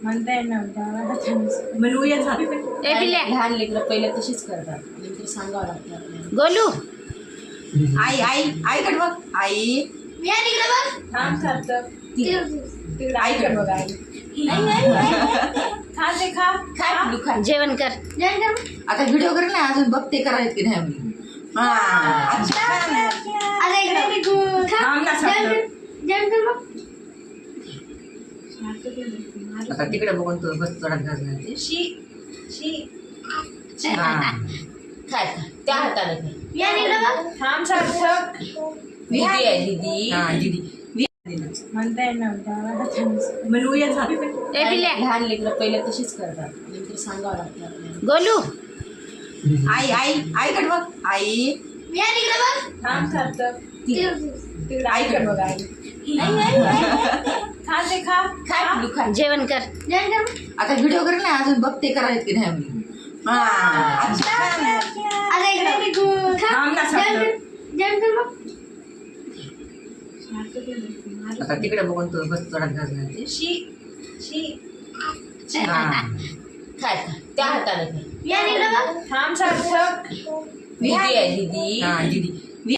म्हणता येणार म्हणू येत झालं. ए पिल्या लहान लेकरं पहिले तशीच करतात. नंतर सांगावं लागतं आपल्याला. गोलू आई आई आईकडे बघ. आई थांब सार्थक तिकडे आईकडे बघ आई खा ते खा काय पिलू खा. जेवण कर. आता व्हिडिओ कर ना अजून बघते करायचं की नाही आम्ही. हा थांब ना सार्थक. आता तिकडे बघून तू बस थोडा घालणार. शी शी काय त्या हाताने खाय. थांब सार्थक दीदी आहे दीदी. हा दीदी म्हणता येणार म्हणू येत झालं. ए पिल्या लहान लेकरं पहिले तशीच करतात. नंतर सांगावं लागतं आपल्याला. गोलू आई आई आईकडे बघ. आई थांब सार्थक तिकडे आईकडे बघ आई खा ते खा काय पिलू खा. जेवण कर. आता व्हिडिओ कर ना अजून बघते करायचं की नाही आम्ही. हा थांब ना सार्थक. आता तिकडे बघून तू बस थोडा घालणार. शी शी काय त्या हाताने खाय. थांब सार्थक दीदी आहे दीदी. हा दीदी